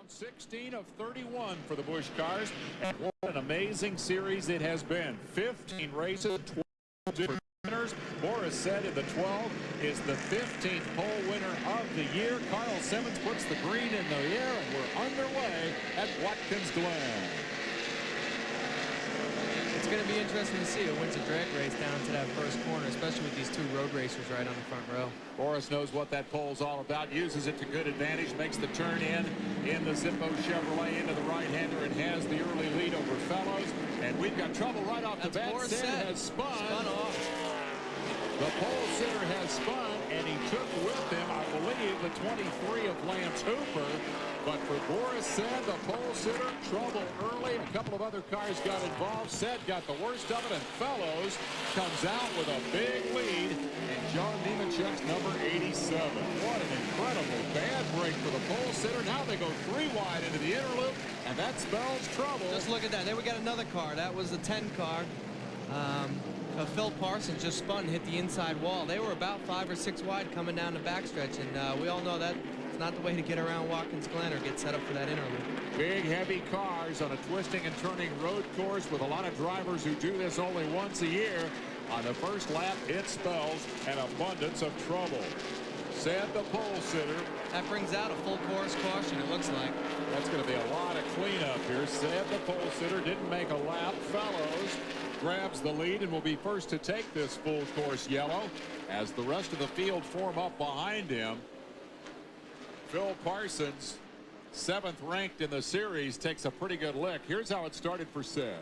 Round 16 of 31 for the Busch cars. And what an amazing series it has been. 15 races, 12 different winners. Boris said in the 12 is the 15th pole winner of the year. Carl Simmons puts the green in the air, and we're underway at Watkins Glen. It's going to be interesting to see who wins a drag race down to that first corner, especially with these two road racers right on the front row. Boris knows what that pole's all about, uses it to good advantage, makes the turn in the Zippo Chevrolet into the right-hander and has the early lead over Fellows. And we've got trouble right off the bat. Sid has spun off. The pole sitter has spun, and he took with him, I believe, the 23 of Lance Hooper. But for Boris Said, the pole sitter, trouble early. A couple of other cars got involved. Said got the worst of it, and Fellows comes out with a big lead. And John Nemechek's number 87. What an incredible bad break for the pole sitter. Now they go 3 wide into the inner loop, and that spells trouble. Just look at that. There we got another car. That was the 10 car. Phil Parsons just spun and hit the inside wall. They were about 5 or 6 wide coming down the backstretch, and we all know that it's not the way to get around Watkins Glen or get set up for that inner loop. Big, heavy cars on a twisting and turning road course with a lot of drivers who do this only once a year. On the first lap, it spells an abundance of trouble. Said the pole sitter. That brings out a full course caution, it looks like. That's going to be a lot of cleanup here. Said the pole sitter didn't make a lap. Fellows grabs the lead and will be first to take this full course yellow as the rest of the field form up behind him. Phil Parsons, 7th ranked in the series, takes a pretty good lick. Here's how it started for Sid.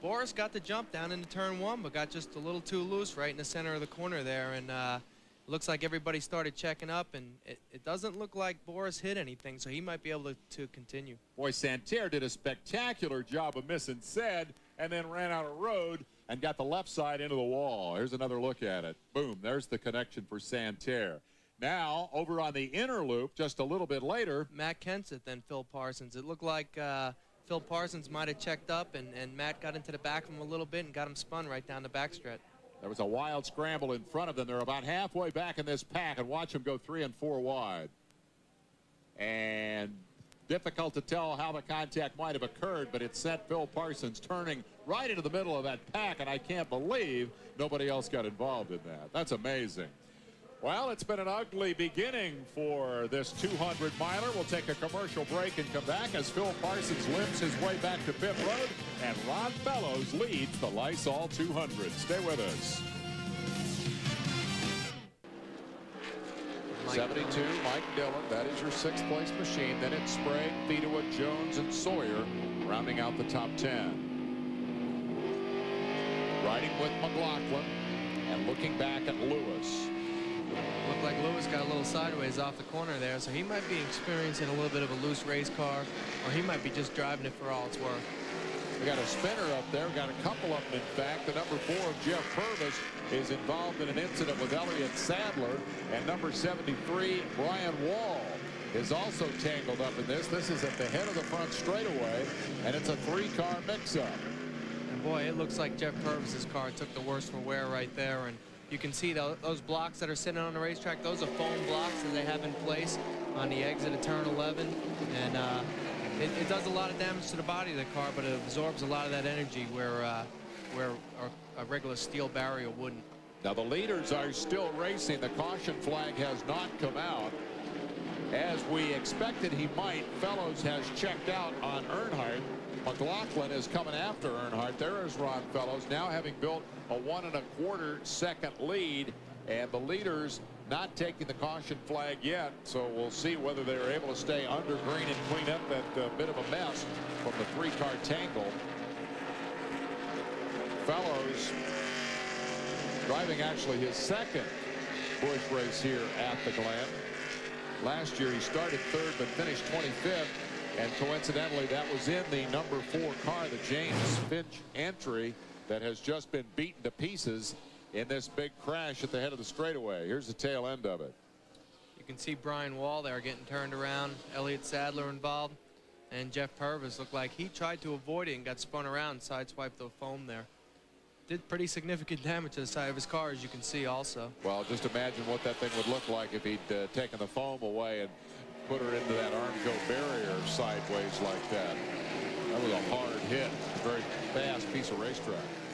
Boris got the jump down into turn 1, but got just a little too loose right in the center of the corner there, and looks like everybody started checking up, and it doesn't look like Boris hit anything, so he might be able to continue. Boy, Santerre did a spectacular job of missing Said, and then ran out of road and got the left side into the wall. Here's another look at it. Boom, there's the connection for Santerre. Now, over on the inner loop, just a little bit later, Matt Kenseth and Phil Parsons. It looked like Phil Parsons might have checked up, and Matt got into the back of him a little bit and got him spun right down the backstretch. There was a wild scramble in front of them. They're about halfway back in this pack, and watch them go 3 and 4 wide. And difficult to tell how the contact might have occurred, but it sent Phil Parsons turning right into the middle of that pack, and I can't believe nobody else got involved in that. That's amazing. Well, it's been an ugly beginning for this 200-miler. We'll take a commercial break and come back as Phil Parsons limps his way back to pit road, and Ron Fellows leads the Lysol 200. Stay with us. 72, Mike Dillon. That is your 6th place machine. Then it's Sprague, Fedewa, Jones, and Sawyer rounding out the top 10. Riding with McLaughlin and looking back at Lewis. Looked like Lewis got a little sideways off the corner there, so he might be experiencing a little bit of a loose race car, or he might be just driving it for all it's worth. We got a spinner up there. We got a couple of them, in fact. The number 4 of Jeff Purvis is involved in an incident with Elliott Sadler, and number 73, Brian Wall, is also tangled up in this. This is at the head of the front straightaway, and it's a 3-car mix-up. And boy, it looks like Jeff Purvis's car took the worst for wear right there, and you can see those blocks that are sitting on the racetrack. Those are foam blocks that they have in place on the exit of turn 11, and it does a lot of damage to the body of the car, but it absorbs a lot of that energy where a regular steel barrier wouldn't. Now the leaders are still racing. The caution flag has not come out. As we expected he might, Fellows has checked out on Earnhardt. McLaughlin is coming after Earnhardt. There is Ron Fellows, now having built a 1 1/4 second lead, and the leaders not taking the caution flag yet, so we'll see whether they're able to stay under green and clean up that bit of a mess from the 3-car tangle. Fellows driving actually his 2nd Busch race here at the Glen. Last year he started 3rd but finished 25th. And coincidentally, that was in the number 4 car, the James Finch entry, that has just been beaten to pieces in this big crash at the head of the straightaway. Here's the tail end of it. You can see Brian Wall there getting turned around, Elliott Sadler involved, and Jeff Purvis looked like he tried to avoid it and got spun around, sideswiped the foam there. Did pretty significant damage to the side of his car, as you can see also. Well, just imagine what that thing would look like if he'd taken the foam away and put her into that Armco barrier. sideways like that. That was a hard hit. A very fast piece of racetrack.